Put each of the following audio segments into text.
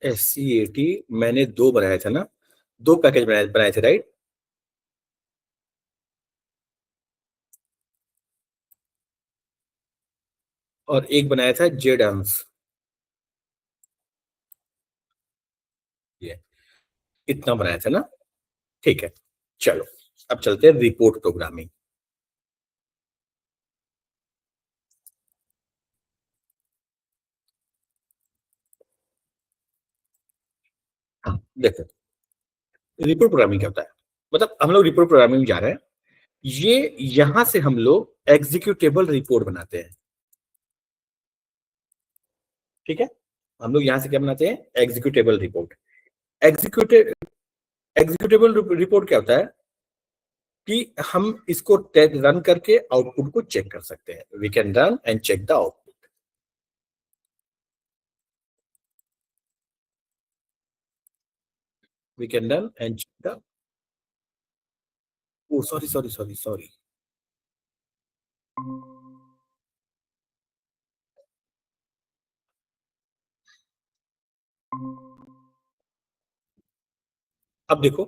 SCAT मैंने 2 बनाया था ना, 2 पैकेज बनाए बनाए थे, राइट? और एक बनाया था JAMS। ये इतना बनाया था ना? ठीक है, चलो अब चलते हैं रिपोर्ट प्रोग्रामिंग। हाँ देखो, रिपोर्ट प्रोग्रामिंग क्या होता है, मतलब हम लोग रिपोर्ट प्रोग्रामिंग में जा रहे हैं। ये यहां से हम लोग एग्जीक्यूटेबल रिपोर्ट बनाते हैं। ठीक है, हम लोग यहां से क्या बनाते हैं? Executable report. Executive executable report क्या होता है कि हम इसको रन करके आउटपुट को चेक कर सकते हैं। We can run and check the output. We can run and check the, oh sorry sorry sorry sorry. अब देखो,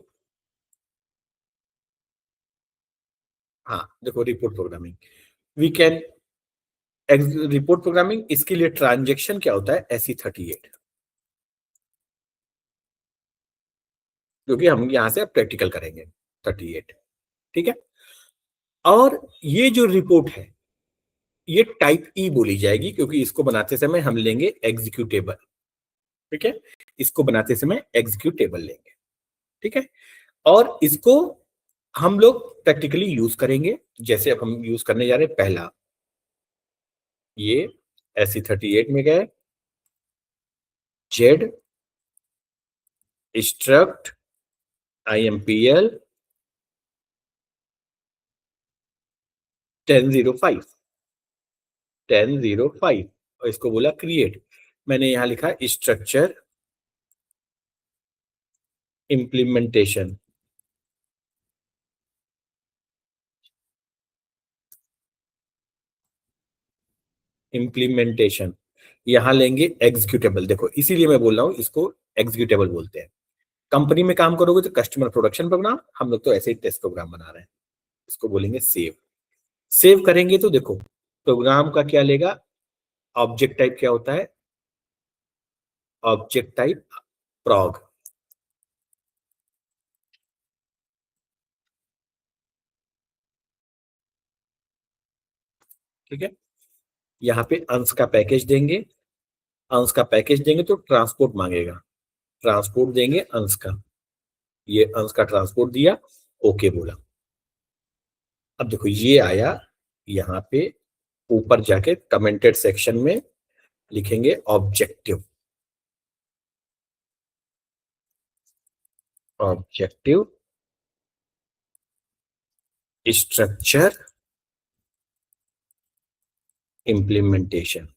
हाँ देखो, report programming we can, report programming इसके लिए ट्रांजेक्शन क्या होता है? SE38, क्योंकि हम यहां से प्रैक्टिकल करेंगे 38। ठीक है, और ये जो रिपोर्ट है ये टाइप ई बोली जाएगी, क्योंकि इसको बनाते समय हम लेंगे एग्जीक्यूटेबल। ठीक है, इसको बनाते समय एग्जीक्यूटेबल लेंगे। ठीक है, और इसको हम लोग प्रैक्टिकली यूज करेंगे। जैसे अब हम यूज करने जा रहे हैं, पहला ये SE38 में गए, जेड स्ट्रक्ट IMPL 1005, 1005, और इसको बोला क्रिएट। मैंने यहां लिखा स्ट्रक्चर इम्प्लीमेंटेशन। इम्प्लीमेंटेशन यहां लेंगे एग्जीक्यूटेबल। देखो इसीलिए मैं बोल रहा हूं इसको एग्जीक्यूटेबल बोलते हैं। कंपनी में काम करोगे तो कस्टमर प्रोडक्शन प्रोग्राम, हम लोग तो ऐसे ही टेस्ट प्रोग्राम बना रहे हैं। इसको बोलेंगे सेव। सेव करेंगे तो देखो प्रोग्राम का क्या लेगा, ऑब्जेक्ट टाइप क्या होता है? Object type prog. ठीक है, यहाँ पे अंश का पैकेज देंगे। अंश का पैकेज देंगे तो ट्रांसपोर्ट मांगेगा, ट्रांसपोर्ट देंगे अंश का। ये अंश का ट्रांसपोर्ट दिया, ओके बोला। अब देखो ये आया, यहाँ पे ऊपर जाके कमेंटेड सेक्शन में लिखेंगे ऑब्जेक्टिव। Objective structure implementation.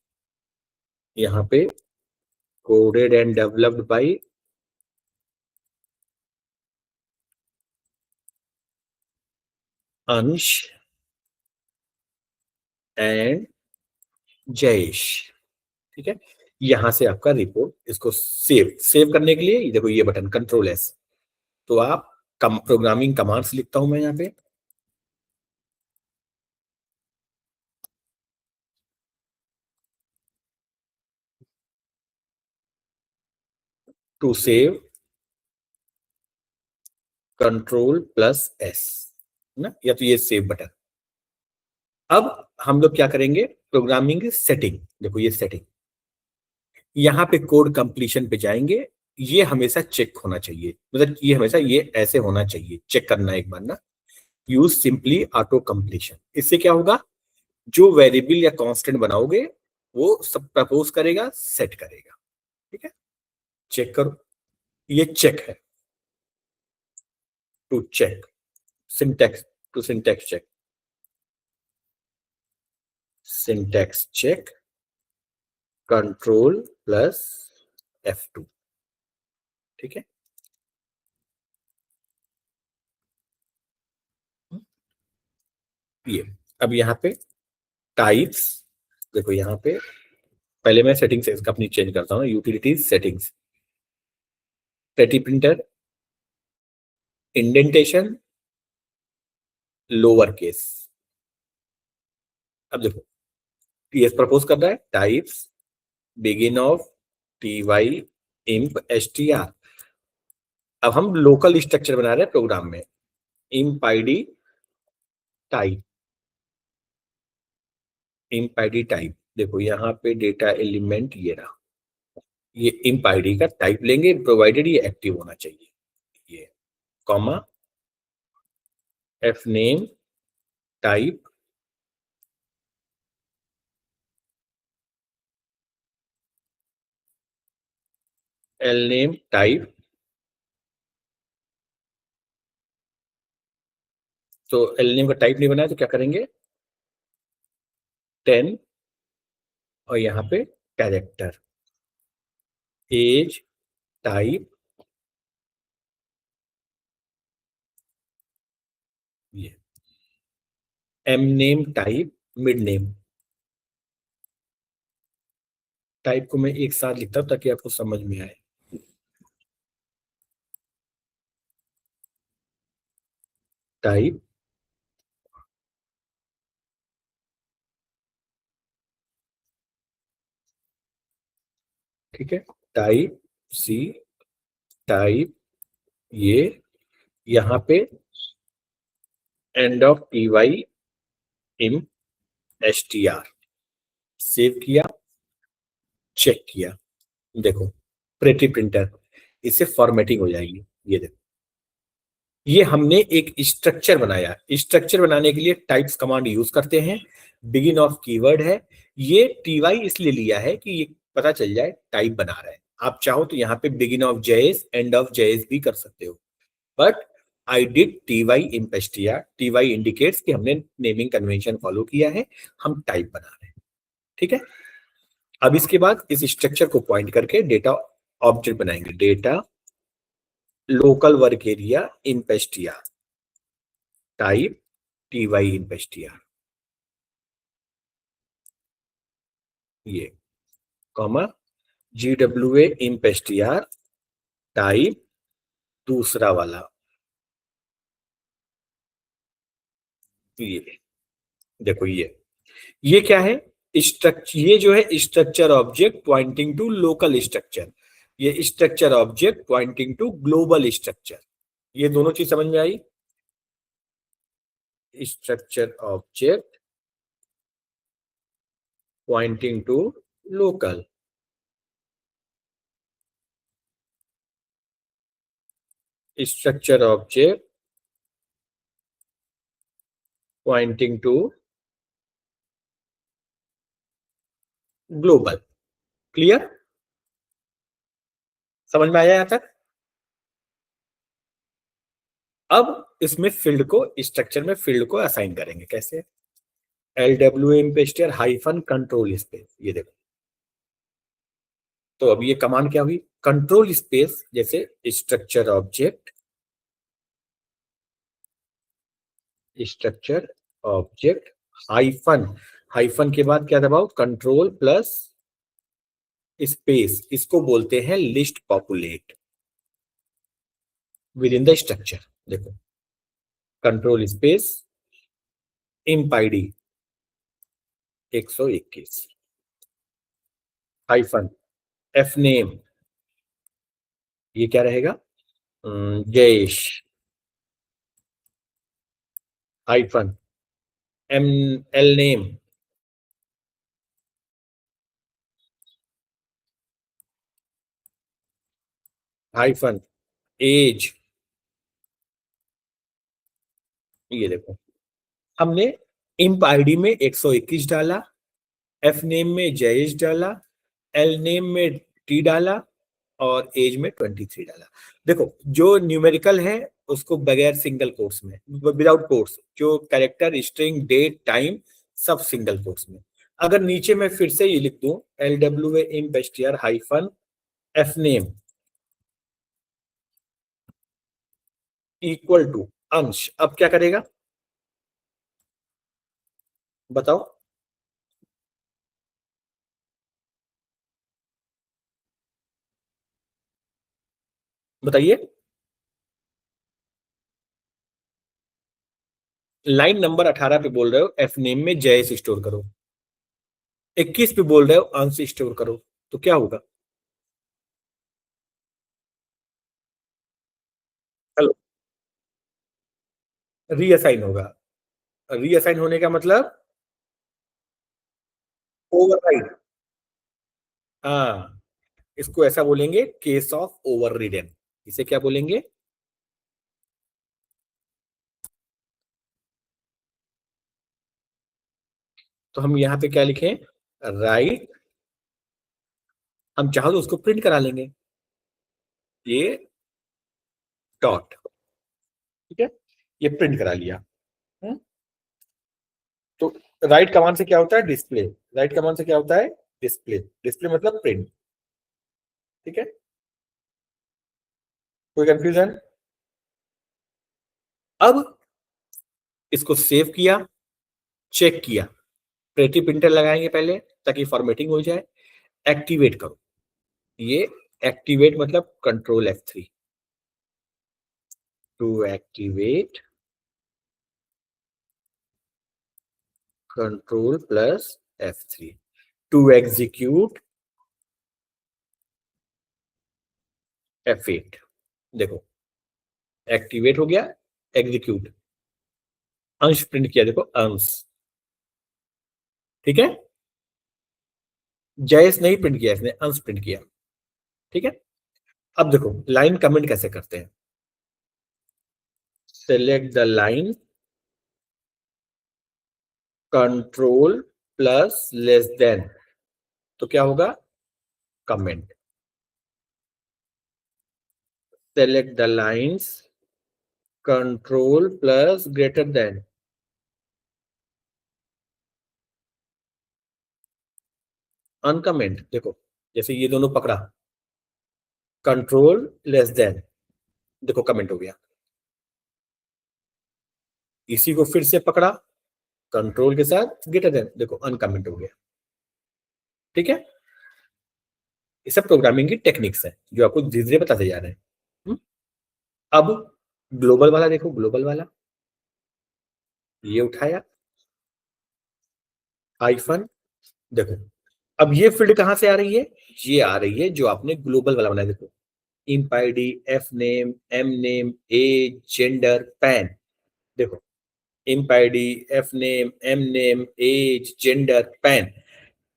यहाँ पे कोडेड एंड डेवलप्ड बाय अंश एंड जयेश। ठीक है, यहां से आपका रिपोर्ट, इसको सेव सेव करने के लिए ये देखो, ये बटन Ctrl+S। तो आप कम प्रोग्रामिंग कमांड्स लिखता हूं मैं यहाँ पे, टू सेव Ctrl+S ना, या तो ये सेव बटन। अब हम लोग क्या करेंगे, प्रोग्रामिंग सेटिंग। देखो ये सेटिंग, यहाँ पे कोड कंप्लीशन पे जाएंगे। ये हमेशा चेक होना चाहिए, मतलब ये हमेशा ये ऐसे होना चाहिए, चेक करना एक बार ना। Use simply auto completion. इससे क्या होगा, जो वेरिएबल या कांस्टेंट बनाओगे वो सब प्रपोज करेगा, सेट करेगा। ठीक है, चेक करो, ये चेक है। To check, syntax, to syntax check, syntax check Ctrl+F2। ठीक है, ये अब यहाँ पे टाइप्स, देखो यहाँ पे पहले मैं सेटिंग्स इसका अपनी चेंज करता हूँ, utilities settings. Pretty printer, indentation, lower case. अब देखो टीएस प्रपोज कर रहा है types begin of T Y imp S T R. अब हम लोकल स्ट्रक्चर बना रहे हैं प्रोग्राम में, imp ID type, imp ID type. देखो यहाँ पे डेटा एलिमेंट ये रहा, ये इंप आईडी का टाइप लेंगे, प्रोवाइडेड ये एक्टिव होना चाहिए, ये comma F name type L name type. तो एल नेम का टाइप नहीं बनाया तो क्या करेंगे 10 और यहाँ पे कैरेक्टर, एज टाइप ये, m name type mid name. Type को मैं एक साथ लिखता हूं ताकि आपको समझ में आए। टाइप ठीक है, टाइप सी टाइप ये, यहाँ पे end of T y in s T r, save किया, चेक किया, देखो प्रेटी प्रिंटर, इससे फॉर्मेटिंग हो जाएगी। ये देखो ये हमने एक स्ट्रक्चर बनाया, स्ट्रक्चर बनाने के लिए टाइप्स कमांड यूज करते हैं, बिगिन ऑफ कीवर्ड है, ये टी वाई इसलिए लिया है कि ये पता चल जाए टाइप बना रहा है। आप चाहो तो यहाँ पे begin of JS end of JS भी कर सकते हो, but I did T Y इम्पेस्टिया, टी वाई इंडिकेट्स कि हमने नेमिंग कन्वेंशन फॉलो किया है, हम टाइप बना रहे हैं। ठीक है, अब इसके बाद इस स्ट्रक्चर को पॉइंट करके डेटा ऑब्जेक्ट बनाएंगे, डेटा लोकल वर्क एरिया इम्पेस्टिया टाइप टी वाई इम्पेस्टिया, ये कॉमा जी डब्ल्यू ए इम्पेस्टिया टाइप दूसरा वाला, ये देखो ये क्या है स्ट्रक्चर, ये जो है structure object pointing to local structure, ये structure object pointing to global structure. ये दोनों चीज समझ में आई, structure object pointing to local, structure object pointing to global. Clear, समझ में आया यहां तक। अब इसमें फील्ड को, स्ट्रक्चर में फील्ड को असाइन करेंगे कैसे, एल डब्ल्यू एम पेस्टर हाइफन कंट्रोल स्पेस, ये देखो। तो अब ये कमांड क्या हुई, कंट्रोल स्पेस जैसे structure object, structure object hyphen, hyphen के बाद क्या दबाओ कंट्रोल प्लस स्पेस, इसको बोलते हैं list populate with in the structure. देखो control space imp ID 121 hyphen F name, ये क्या रहेगा Jayesh hyphen M L name hyphen age. ये देखो हमने इंप आईडी में 121 डाला, एफ नेम में जयेश डाला, एल नेम में टी डाला और एज में 23 डाला। देखो जो न्यूमेरिकल है उसको बगैर सिंगल कोट्स में, विदाउट कोट्स, जो कैरेक्टर स्ट्रिंग डेट टाइम सब सिंगल कोट्स में। अगर नीचे मैं फिर से ये लिख दूं एल डब्ल्यू एम एस्टियर hyphen F name equal to Ansh, अब क्या करेगा बताओ, बताइए। लाइन नंबर 18 पे बोल रहे हो एफ नेम में जयेश स्टोर करो, 21 पे बोल रहे हो अंश स्टोर करो, तो क्या होगा? हेलो, रीअसाइन होगा। रीअसाइन होने का मतलब ओवरराइड। हाँ, इसको ऐसा बोलेंगे केस ऑफ ओवर रिडन। इसे क्या बोलेंगे? तो हम यहाँ पे क्या लिखें? राइट, हम चाहो तो उसको प्रिंट करा लेंगे, ये डॉट, ठीक है, ये प्रिंट करा लिया। हम्म? तो राइट कमांड से क्या होता है? डिस्प्ले। राइट कमांड से क्या होता है? डिस्प्ले। डिस्प्ले मतलब प्रिंट। ठीक है, कोई कंफ्यूजन? अब इसको सेव किया, चेक किया, प्रेटी प्रिंटर लगाएंगे पहले ताकि फॉर्मेटिंग हो जाए। एक्टिवेट करो, ये एक्टिवेट मतलब control F3 to activate, control plus F3 to execute F8। देखो, एक्टिवेट हो गया, एग्जीक्यूट, अंश प्रिंट किया, देखो अंश। ठीक है, जयस नहीं प्रिंट किया, इसने अंश प्रिंट किया। ठीक है, अब देखो लाइन कमेंट कैसे करते हैं। Select the line, control plus less than, तो क्या होगा? Comment. Select the lines, control plus greater than, uncomment. देखो, जैसे ये दोनों पकड़ा, कंट्रोल लेस देन, देखो कमेंट हो गया। इसी को फिर से पकड़ा, कंट्रोल के साथ ग्रेटर देन, देखो अनकमेंट हो गया। ठीक है, ये सब प्रोग्रामिंग की टेक्निक्स है जो आपको धीरे धीरे बताते जा रहे हैं। हम्म? अब ग्लोबल वाला देखो, ग्लोबल वाला, ये उठाया हाइफन, देखो अब ये फील्ड कहां से आ रही है? ये आ रही है जो आपने ग्लोबल वाला बनाया, देखो imp id, f name, m name, age, gender, PAN. देखो imp id, f name, m name, age, gender, PAN.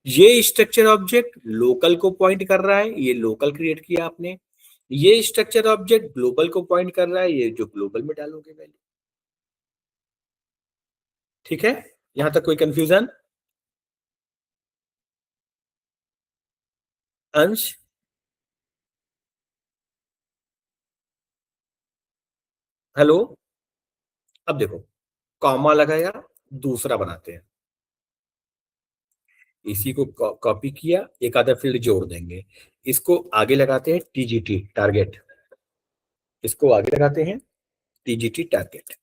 ये स्ट्रक्चर ऑब्जेक्ट लोकल को पॉइंट कर रहा है, ये लोकल क्रिएट किया आपने। ये स्ट्रक्चर ऑब्जेक्ट ग्लोबल को पॉइंट कर रहा है, ये जो ग्लोबल में डालोगे वैल्यू। ठीक है, यहां तक कोई कंफ्यूजन? अंश, हेलो। अब देखो, कॉमा लगाया, दूसरा बनाते हैं, इसी को कॉपी किया, एक आधा फील्ड जोड़ देंगे, इसको आगे लगाते हैं टीजीटी टारगेट, इसको आगे लगाते हैं टीजीटी टारगेट।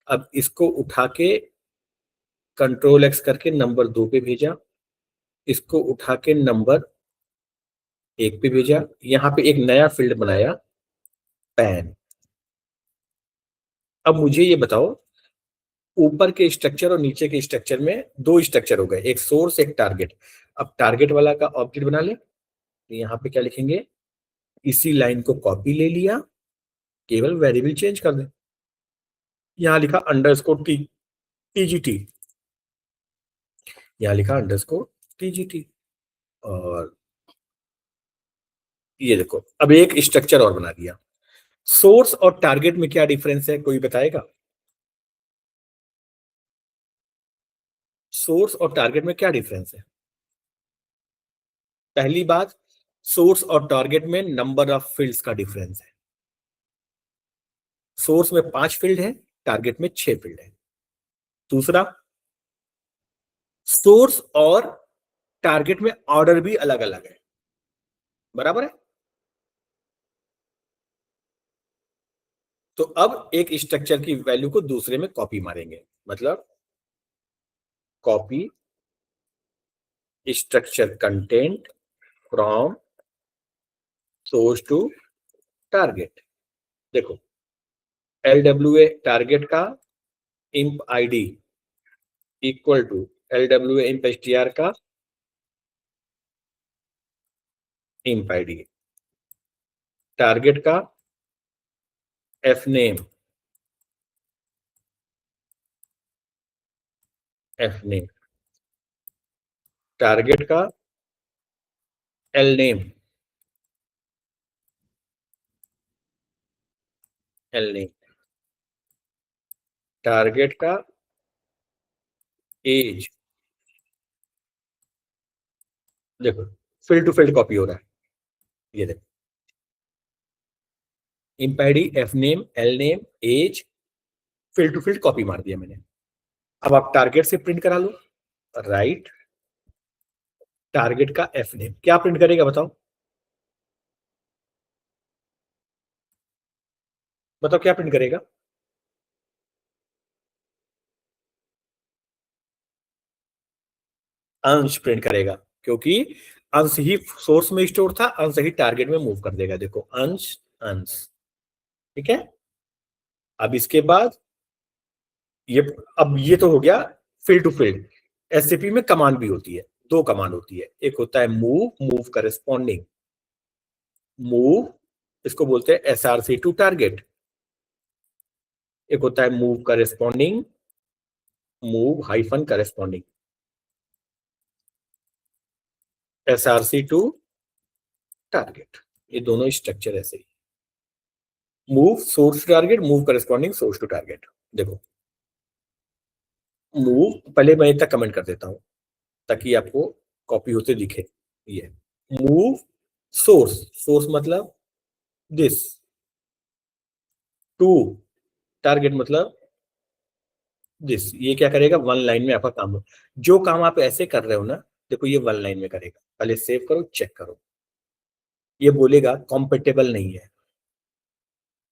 अब इसको उठा के कंट्रोल एक्स करके नंबर 2 पे भेजा, इसको उठा के नंबर 1 पे भेजा, यहां पे एक नया फील्ड बनाया, पैन। अब मुझे ये बताओ, ऊपर के स्ट्रक्चर और नीचे के स्ट्रक्चर में दो स्ट्रक्चर हो गए, एक सोर्स एक टारगेट। अब टारगेट वाला का ऑब्जेक्ट बना ले, तो यहाँ पे क्या लिखेंगे? इसी लाइन को कॉपी ले लिया, केवल वेरिएबल चेंज कर दें, यहाँ लिखा अंडरस्कोर टीजीटी, यहाँ लिखा अंडरस्कोर टीजीटी। और ये देखो, अब एक स्ट्रक्चर और बना दिया। सोर्स और टारगेट में क्या डिफरेंस है, कोई बताएगा? सोर्स और टारगेट में क्या डिफरेंस है? पहली बात, सोर्स और टारगेट में नंबर ऑफ फील्ड्स का डिफरेंस है। सोर्स में 5 फील्ड है, टारगेट में 6 फील्ड है। दूसरा, सोर्स और टारगेट में ऑर्डर भी अलग अलग है, बराबर है? तो अब एक स्ट्रक्चर की वैल्यू को दूसरे में कॉपी मारेंगे, मतलब copy structure content from source to target. देखो LWA टारगेट का imp ID equal to LWA imp STR का इंप आईडी, टारगेट का एफ नेम टारगेट का एल नेम टारगेट का एज। देखो फील्ड टू फील्ड कॉपी हो रहा है, ये देखो imp ID F name L name age, field to field copy मार दिया मैंने। अब आप टारगेट से प्रिंट करा लो, राइट टारगेट का एफ नेम क्या प्रिंट करेगा बताओ, बताओ क्या प्रिंट करेगा? अंश प्रिंट करेगा, क्योंकि अंश ही सोर्स में स्टोर था, अंश ही टारगेट में मूव कर देगा। देखो अंश अंश, ठीक है। अब इसके बाद ये, अब ये तो हो गया फील्ड टू फील्ड। एससीपी में कमांड भी होती है, दो कमांड होती है, एक होता है मूव करस्पॉन्डिंग, मूव इसको बोलते हैं एसआरसी टू टारगेट, एक होता है move corresponding, move hyphen corresponding, SRC to target, ये दोनों स्ट्रक्चर ऐसे ही। Move source to target, move corresponding source to target. देखो मूव पहले मैं इतना कमेंट कर देता हूं ताकि आपको कॉपी होते दिखे। ये मूव सोर्स, सोर्स मतलब दिस, टू टारगेट मतलब दिस। ये क्या करेगा, वन लाइन में आपका काम हो। जो काम आप ऐसे कर रहे हो ना, देखो ये वन लाइन में करेगा, पहले सेव करो चेक करो, ये बोलेगा कॉम्पेटेबल नहीं है,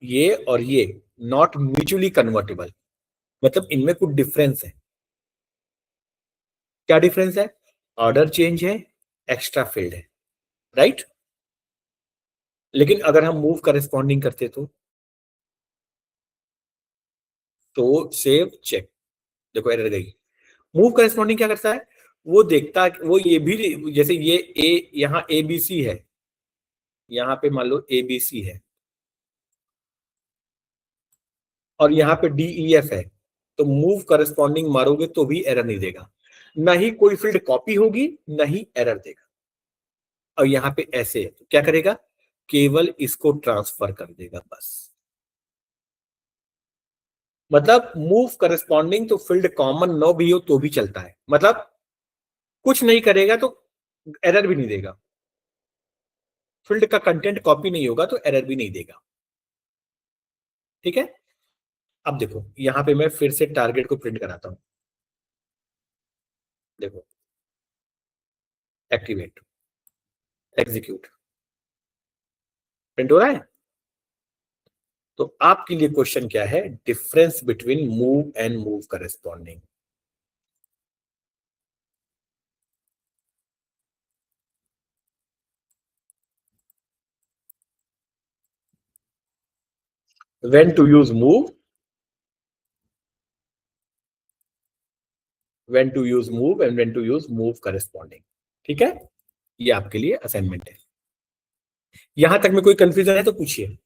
ये और ये नॉट म्यूचुअली कन्वर्टेबल, मतलब इनमें कुछ डिफरेंस है। क्या डिफरेंस है? ऑर्डर चेंज है, एक्स्ट्रा फील्ड है, राइट। लेकिन अगर हम मूव करस्पॉन्डिंग करते तो सेव चेक, देखो एरर गई। मूव करस्पॉन्डिंग क्या करता है, वो देखता है, वो ये भी जैसे ये ए, यहाँ ए बी सी है, यहाँ पे मान लो ए बी सी है और यहाँ पे डी ई एफ है, तो मूव करस्पॉन्डिंग मारोगे तो भी एरर नहीं देगा, ना ही कोई फील्ड कॉपी होगी, ना ही एरर देगा। और यहाँ पे ऐसे है तो क्या करेगा, केवल इसको ट्रांसफर कर देगा बस। मतलब मूव करस्पॉन्डिंग तो फील्ड कॉमन न भी हो तो भी चलता है, मतलब कुछ नहीं करेगा तो एरर भी नहीं देगा, फील्ड का कंटेंट कॉपी नहीं होगा तो एरर भी नहीं देगा, ठीक है। अब देखो यहां पे मैं फिर से टारगेट को प्रिंट कराता हूं, देखो एक्टिवेट एग्जीक्यूट प्रिंट हो रहा है। तो आपके लिए क्वेश्चन क्या है, difference between move and move corresponding. When to use move, when to use move and when to use move corresponding, ठीक है। ये आपके लिए असाइनमेंट है। यहां तक में कोई कंफ्यूजन है तो पूछिए।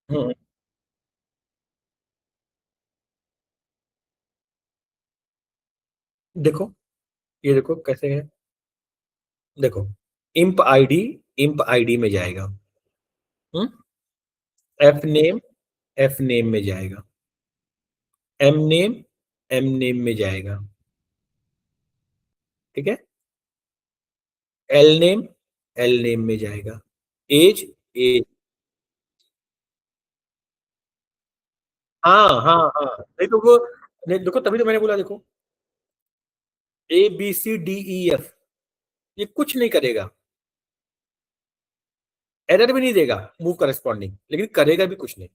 हम्म, देखो ये देखो कैसे है, देखो इंप आईडी में जाएगा, हम्म, एफ नेम में जाएगा, एम नेम में जाएगा, ठीक है। एल नेम में जाएगा, एज एज, हाँ हाँ हाँ, नहीं तो वो, नहीं देखो तभी तो मैंने बोला, देखो a b c d e f, ये कुछ नहीं करेगा, एरर भी नहीं देगा मूव करस्पॉन्डिंग, लेकिन करेगा भी कुछ नहीं।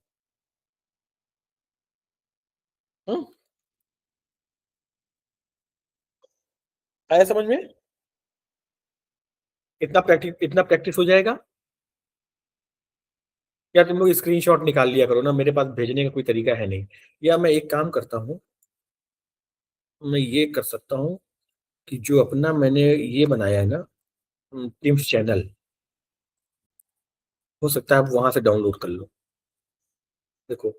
हम्म, आया समझ में? इतना प्रैक्टिस हो जाएगा। या तुम लोग स्क्रीनशॉट निकाल लिया करो ना, मेरे पास भेजने का कोई तरीका है नहीं। या मैं एक काम करता हूँ, मैं ये कर सकता हूँ कि जो अपना मैंने ये बनाया है ना टीम्स चैनल, हो सकता है आप वहां से डाउनलोड कर लो। देखो,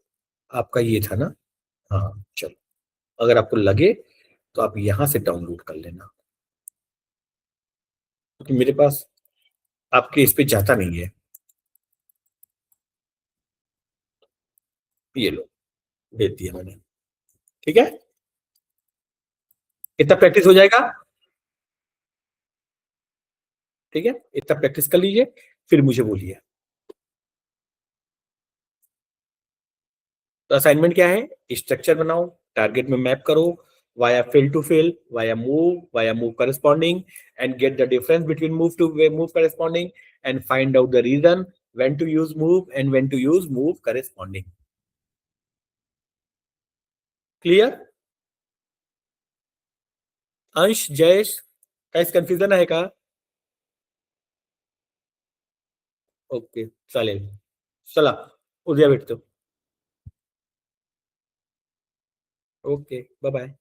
आपका ये था ना। हाँ, चलो, अगर आपको लगे तो आप यहां से डाउनलोड कर लेना, क्योंकि मेरे पास आपके इस पे जाता नहीं है। ये लो, भेज दिया मैंने। ठीक है, इतना प्रैक्टिस हो जाएगा। ठीक है, इतना प्रैक्टिस कर लीजिए, फिर मुझे बोलिए। तो असाइनमेंट क्या है? स्ट्रक्चर बनाओ, टारगेट में मैप करो, via fill to fill, via move corresponding, and get the difference between move corresponding, and find out the reason when to use move and when to use move corresponding. Clear? अंश, जयेश, काहीच confusion आहे का? Okay, चालेल, चला, उद्या भेटतो. Okay, bye bye.